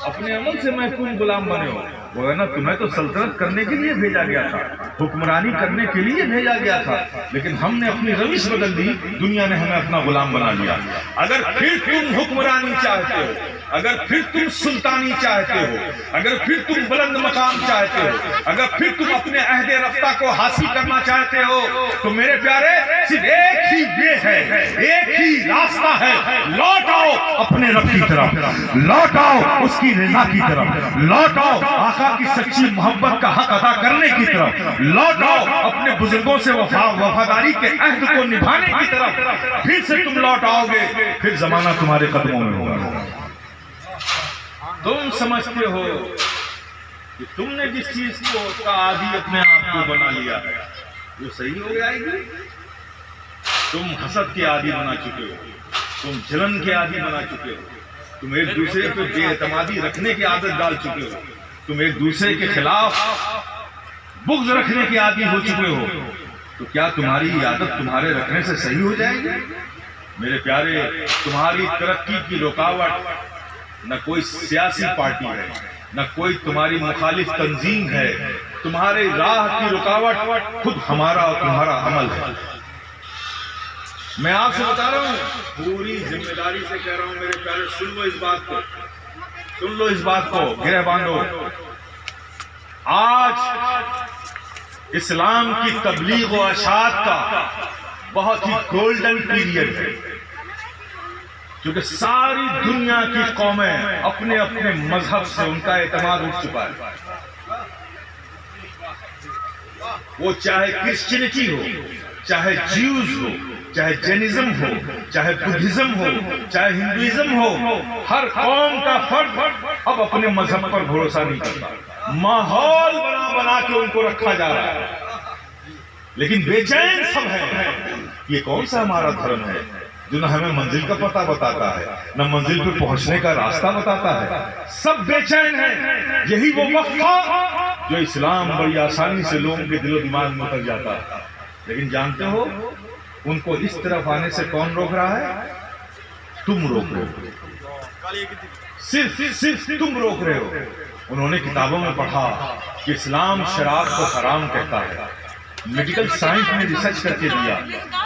اپنے عمل سے محکوم غلام بنے ہو، ورنہ تمہیں تو سلطنت کرنے کے لیے بھیجا گیا تھا، حکمرانی کرنے کے لیے بھیجا گیا تھا، لیکن ہم نے اپنی روش بدل دی، دنیا نے ہمیں اپنا غلام بنا لیا۔ اگر پھر تم حکمرانی چاہتے ہو، اگر پھر تم سلطانی چاہتے ہو، اگر پھر تم بلند مقام چاہتے ہو، اگر پھر تم اپنے عہد رفتہ کو حاصل کرنا چاہتے ہو، تو میرے پیارے صرف ایک ہی یہ ہے، ایک ہی راستہ ہے، لوٹ آؤ اپنے رب کی طرف، لوٹ آؤ اس کی رضا کی طرف، لوٹ آؤ آقا کی سچی محبت کا حق ادا کرنے کی طرف، لوٹ آؤ اپنے بزرگوں سے وفاداری کے عہد کو نبھانے کی طرف۔ پھر سے تم لوٹ آؤ گے، پھر زمانہ تمہارے قدموں میں ہوگا۔ تم سمجھتے ہو کہ تم نے جس چیز کا عادی اپنے آپ کو بنا لیا ہے وہ صحیح ہو جائے گی؟ تم حسد کے عادی بنا چکے ہو، تم جلن کے عادی بنا چکے ہو، تم ایک دوسرے پہ بے اعتمادی رکھنے کی عادت ڈال چکے ہو، تم ایک دوسرے کے خلاف بغض رکھنے کی عادی ہو چکے ہو، تو کیا تمہاری عادت تمہارے رکھنے سے صحیح ہو جائے گی؟ میرے پیارے، تمہاری ترقی کی رکاوٹ نہ کوئی سیاسی پارٹی ہے، نہ کوئی تمہاری مخالف تنظیم ہے، تمہاری راہ کی رکاوٹ خود ہمارا اور تمہارا عمل ہے۔ میں آپ سے بتا رہا ہوں، پوری ذمہ داری سے کہہ رہا ہوں میرے پیارے، سن لو اس بات کو، سن لو اس بات کو، گرہ باندھو۔ آج اسلام کی تبلیغ و اشاعت کا بہت ہی گولڈن پیریڈ ہے، کیونکہ ساری دنیا کی قومیں اپنے اپنے مذہب سے ان کا اعتماد اٹھ چکا ہے، وہ چاہے کرسچینٹی ہو، چاہے جیوز ہو، چاہے جینزم ہو، چاہے بدھزم ہو، چاہے ہندوازم ہو، ہر قوم کا فرد اب اپنے مذہب پر بھروسہ نہیں کرتا، ماحول بنا کے ان کو رکھا جا رہا ہے۔ لیکن بے چین سب ہیں. یہ کون سا ہمارا دھرم ہے جو نہ ہمیں منزل کا پتہ بتاتا ہے نہ منزل پہ پہنچنے کا راستہ بتاتا ہے؟ سب بے چین ہیں. یہی وہ وقت تھا جو اسلام بڑی آسانی سے لوگوں کے دل و دماغ میں اتر جاتا ہے. لیکن جانتے ہو ان کو اس طرف آنے سے کون روک رہا ہے؟ تم روک رہے ہو. صرف تم روک رہے ہو. انہوں نے کتابوں میں پڑھا کہ اسلام شراب کو حرام کہتا ہے. میڈیکل سائنس نے ریسرچ کر کے دیا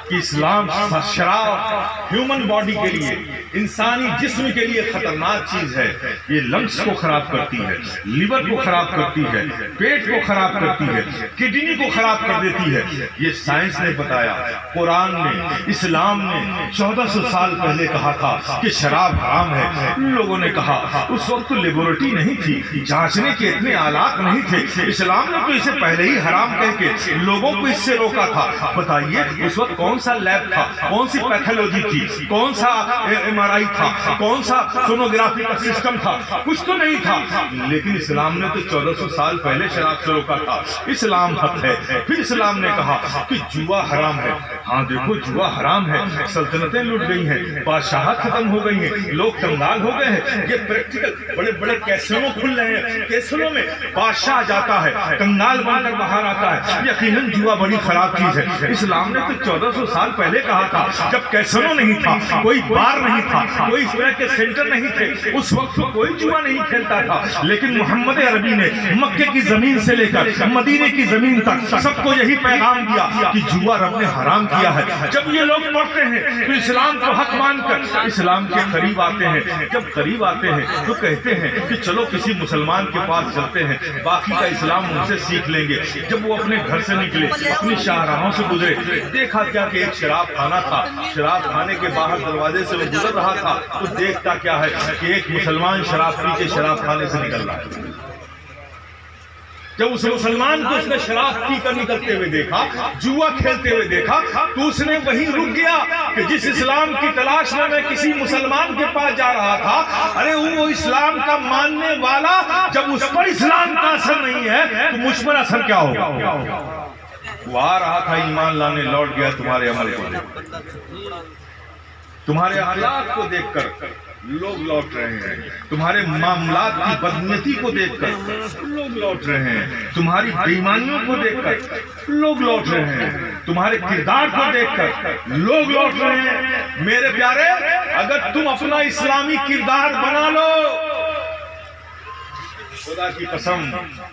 کہ اسلام شراب ہیومن باڈی کے لیے، انسانی جسم کے لیے خطرناک چیز ہے. یہ لنگس کو خراب کرتی ہے، لیور کو خراب کرتی ہے، پیٹ کو خراب کرتی ہے، کڈنی کو خراب کر دیتی ہے. یہ سائنس نے بتایا. قرآن نے، اسلام نے 1400 سال پہلے کہا تھا کہ شراب حرام ہے. لوگوں نے کہا اس وقت لیبورٹری نہیں تھی، جانچنے کے اتنے آلات نہیں تھے. اسلام نے تو اسے پہلے ہی حرام کہہ کے لوگوں کو اس سے روکا تھا. بتائیے اس وقت کون سا لیب تھا، کون سی پیتھولوجی تھی، کون سا MRI تھا، کون سا سونوگرافی کا سسٹم تھا؟ کچھ تو نہیں تھا. لیکن اسلام نے تو 1400 سال پہلے شراب سے روکا تھا. اسلام حق ہے. پھر اسلام نے کہا کہ جوا حرام ہے. ہاں دیکھو جوا حرام ہے. سلطنتیں لٹ گئی ہیں، بادشاہت ختم ہو گئی ہیں، لوگ کنگال ہو گئے ہیں. یہ پریکٹیکل بڑے بڑے کیسینو کھل رہے ہیں. کیسینو میں بادشاہ جاتا ہے، کنگال بن کر باہر آتا ہے. یقیناً جوا بڑی خراب چیز ہے. اسلام نے تو 1400 سال پہلے کہا تھا جب کیسینو نہیں تھا، کوئی بار نہیں تھا، کوئی اس طرح کے سینٹر نہیں تھے، اس وقت تو کوئی جوا نہیں کھیلتا تھا. لیکن محمد عربی نے مکے کی زمین سے لے کر مدینے کی زمین تک سب کو یہی پیغام دیا کہ جوا رب نے حرام کیا ہے. جب یہ لوگ پڑھتے ہیں تو اسلام کو حق مان کر اسلام کے قریب آتے ہیں. جب قریب آتے ہیں تو کہتے ہیں کہ چلو کسی مسلمان کے پاس چلتے ہیں، باقی کا اسلام ان سے سیکھ لیں گے. جب وہ اپنے گھر سے نکلے، اپنی شاہراہوں سے گزرے، دیکھا کیا کہ ایک شراب خانہ تھا. شراب خانے کے باہر دروازے سے وہ گزر رہا تھا تو دیکھتا کیا ہے کہ ایک مسلمان شراب پی کے شراب خانے سے نکل رہا ہے. جب اس مسلمان کو اس نے شراب پی کر نکلتے ہوئے دیکھا، جوا کھیلتے ہوئے دیکھا، تو اس نے وہیں رک گیا کہ جس اسلام کی تلاش میں کسی مسلمان کے پاس جا رہا تھا. ارے وہ اسلام کا ماننے والا جب اس پر اسلام کا اثر نہیں ہے تو مجھ پر اثر کیا ہوگا؟ وہ آ رہا تھا ایمان لانے، لوٹ گیا تمہارے عمل کو دیکھ کر، تمہارے اخلاق کو دیکھ کر لوگ لوٹ رہے ہیں. تمہارے معاملات کی بدنیتی کو دیکھ کر لوگ لوٹ رہے ہیں. تمہاری بے ایمانیوں کو دیکھ کر لوگ لوٹ رہے ہیں. تمہارے کردار کو دیکھ کر لوگ لوٹ رہے ہیں. میرے پیارے، اگر تم اپنا اسلامی کردار بنا لو، خدا کی قسم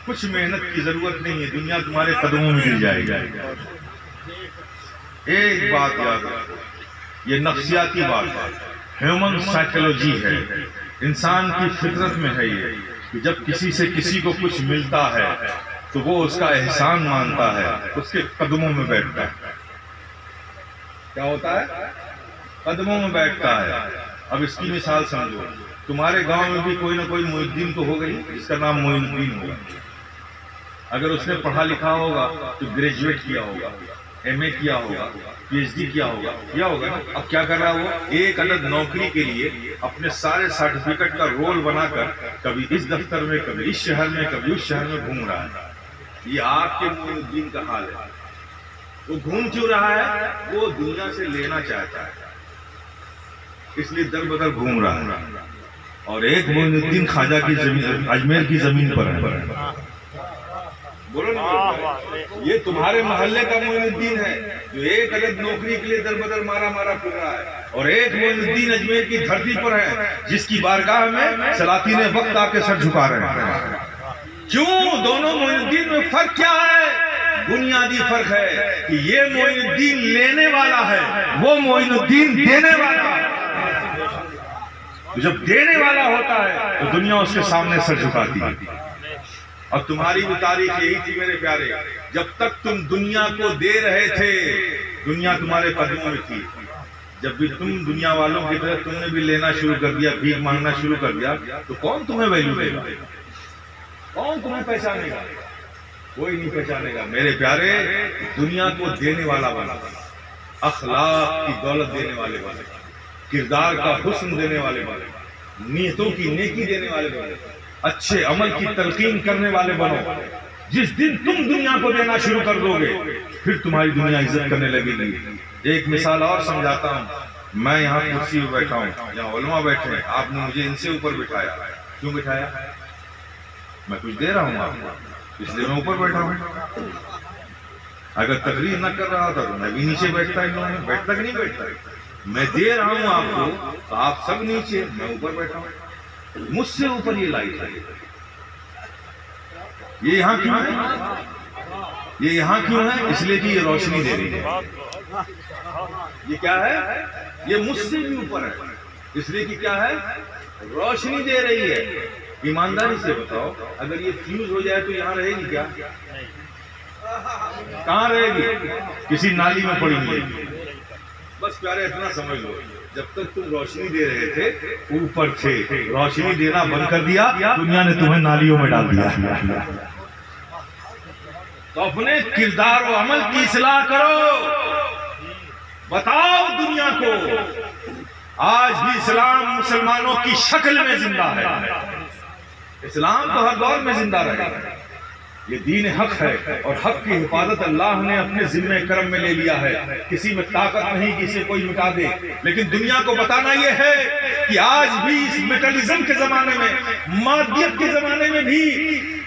کچھ محنت کی ضرورت نہیں ہے، دنیا تمہارے قدموں میں گر جائے گی. ایک بات یاد رکھو، یہ نفسیاتی بات ہے، ہیومن سائیکولوجی ہے، انسان کی فطرت میں ہے یہ کہ جب کسی سے کسی کو کچھ ملتا ہے تو وہ اس کا احسان مانتا ہے، اس کے قدموں میں بیٹھتا ہے. کیا ہوتا ہے؟ قدموں میں بیٹھتا ہے. اب اس کی مثال سمجھو، تمہارے گاؤں میں بھی کوئی نہ کوئی محی الدین تو ہوگا ہی، جس کا نام محی الدین ہوگا. اگر اس نے پڑھا لکھا ہوگا تو گریجویٹ کیا ہوگا، MA کیا ہوگا، PhD کیا ہوگا نا. اب کیا کر رہا ہے وہ؟ ایک عدد نوکری کے لیے اپنے سارے سرٹیفکیٹ کا رول بنا کر کبھی اس دفتر میں، کبھی اس شہر میں، کبھی اس شہر میں گھوم رہا ہے. یہ آپ کے محی الدین کا حال ہے. وہ گھوم کیوں رہا ہے؟ وہ دنیا سے لینا چاہتا ہے، اس لیے در بدر گھوم رہا ہے. اور ایک معین الدین خواجہ کی زمین، اجمیر کی زمین پر ہے. بولو نا، یہ تمہارے محلے کا معین الدین ہے جو ایک عدد نوکری کے لیے در بدر مارا پھر رہا ہے. اور ایک معین الدین اجمیر کی دھرتی پر ہے جس کی بارگاہ میں سلاطین وقت آ کے سر جھکا رہے ہیں. کیوں؟ دونوں معین الدین میں فرق کیا ہے؟ بنیادی فرق ہے کہ یہ معین الدین لینے والا ہے، وہ معین الدین دینے والا ہے. جب دینے والا ہوتا ہے تو دنیا اس کے سامنے سر جھکاتی ہے. اور تمہاری بھی تاریخ یہی تھی میرے پیارے. جب تک تم دنیا کو دے رہے تھے، دنیا تمہارے قدموں میں تھی. جب بھی تم دنیا والوں کی طرح تم نے بھی لینا شروع کر دیا، بھیک مانگنا شروع کر دیا، تو کون تمہیں ویلیو دے گا؟ کون تمہیں پہچانے گا؟ کوئی نہیں پہچانے گا. میرے پیارے، دنیا کو دینے والا بنا، اخلاق کی دولت دینے والے بنے، کردار کا حسن دینے والے بنے، نیتوں کی نیکی دینے والے بنے، اچھے عمل کی تلقین کرنے والے بنو. جس دن تم دنیا کو دینا شروع کر دو گے پھر تمہاری دنیا عزت کرنے لگے گی. ایک مثال اور سمجھاتا ہوں. میں یہاں کرسی پہ بیٹھا ہوں, یہاں علماء بیٹھے ہیں, آپ نے مجھے ان سے اوپر بٹھایا. کیوں بٹھایا؟ میں کچھ دے رہا ہوں آپ کو, اس لیے میں اوپر بیٹھا ہوں. اگر تقریر نہ کر رہا تھا تو میں بھی نیچے بیٹھتا ہی بیٹھتا کہ نہیں بیٹھتا. میں دے رہا ہوں آپ کو تو آپ سب نیچے, میں اوپر بیٹھا ہوں. مجھ سے اوپر یہ لائٹ ہے. یہ یہاں کیوں ہے؟ یہ یہاں کیوں ہے؟ اس لیے کہ یہ روشنی دے رہی ہے. یہ کیا ہے؟ یہ مجھ سے بھی اوپر ہے, اس لیے کہ کیا ہے؟ روشنی دے رہی ہے. ایمانداری سے بتاؤ, اگر یہ فیوز ہو جائے تو یہاں رہے گی کیا؟ کہاں رہے گی؟ کسی نالی میں پڑی ہوئی. بس پیارے اتنا سمجھ لو, جب تک تم روشنی دے رہے تھے اوپر تھے, روشنی دینا بند کر دیا, دنیا نے تمہیں نالیوں میں ڈال دیا. تو اپنے کردار و عمل کی اصلاح کرو. بتاؤ دنیا کو آج بھی اسلام مسلمانوں کی شکل میں زندہ ہے. اسلام تو ہر دور میں زندہ رہے گا. یہ دین حق ہے اور حق کی حفاظت اللہ نے اپنے ذمہ کرم میں لے لیا ہے. کسی میں طاقت نہیں کہ اسے کوئی مٹا دے. لیکن دنیا کو بتانا یہ ہے کہ آج بھی اس میٹلزم کے زمانے میں, مادیت کے زمانے میں بھی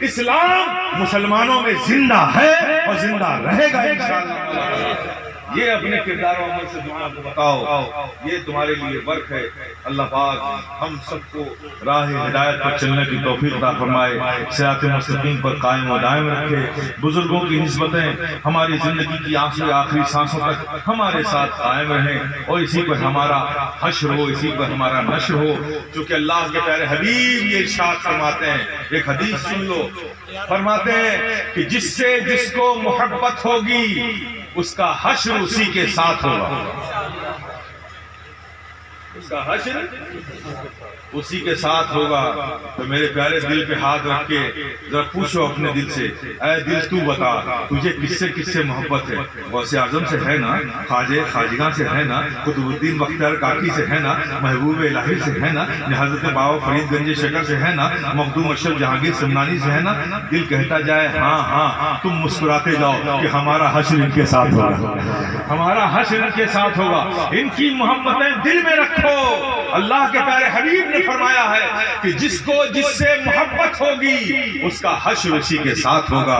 اسلام مسلمانوں میں زندہ ہے اور زندہ رہے گا انشاءاللہ. یہ اپنے کردار و عمل سے دنیا کو بتاؤ. یہ تمہارے لیے ورک ہے. اللہ پاک ہم سب کو راہ ہدایت پر چلنے کی توفیق عطا فرمائے, صراط مستقیم پر قائم و دائم رکھے. بزرگوں کی نسبتیں ہماری زندگی کی آخری سانسوں تک ہمارے ساتھ قائم رہیں اور اسی پر ہمارا حشر ہو, اسی پر ہمارا نشر ہو. چونکہ اللہ کے پیارے حبیب یہ ارشاد فرماتے ہیں, ایک حدیث سن لو, فرماتے ہیں کہ جس سے جس کو محبت ہوگی اس کا حشر اسی کے ساتھ ہوگا. اس کا حشر اسی کے ساتھ ہوگا. تو میرے پیارے دل پہ ہاتھ رکھ کے ذرا پوچھو اپنے دل سے, اے دل تو بتا تجھے کس سے محبت ہے؟ غوث اعظم سے ہے نا, خواجہ خواجگاں سے ہے نا, قطب الدین بختیار کاکی سے ہے نا, محبوب الہی سے ہے نا, حضرت بابا فرید گنج شکر سے ہے نا, مخدوم اشرف جہانگیر سمنانی سے ہے نا. دل کہتا جائے ہاں ہاں, تم مسکراتے جاؤ کہ ہمارا حشر ان کے ساتھ ہوگا, ہمارا حشر ان کے ساتھ ہوگا. ان کی محبتیں دل میں رکھو. اللہ کے پیارے حبیب نے فرمایا ہے کہ جس سے محبت ہوگی اس کا حشر اسی کے ساتھ ہوگا.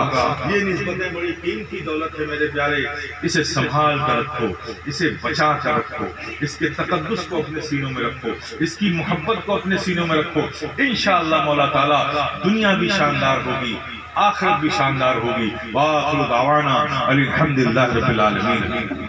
یہ نسبتیں بڑی قیمتی دولت ہے میرے پیارے, اسے سنبھال کر رکھو, اسے بچا کر رکھو, اس کے تقدس کو اپنے سینوں میں رکھو, اس کی محبت کو اپنے سینوں میں رکھو. انشاءاللہ مولا تعالیٰ دنیا بھی شاندار ہوگی, آخرت بھی شاندار ہوگی. وآخر دعوانا الحمدللہ رب العالمین.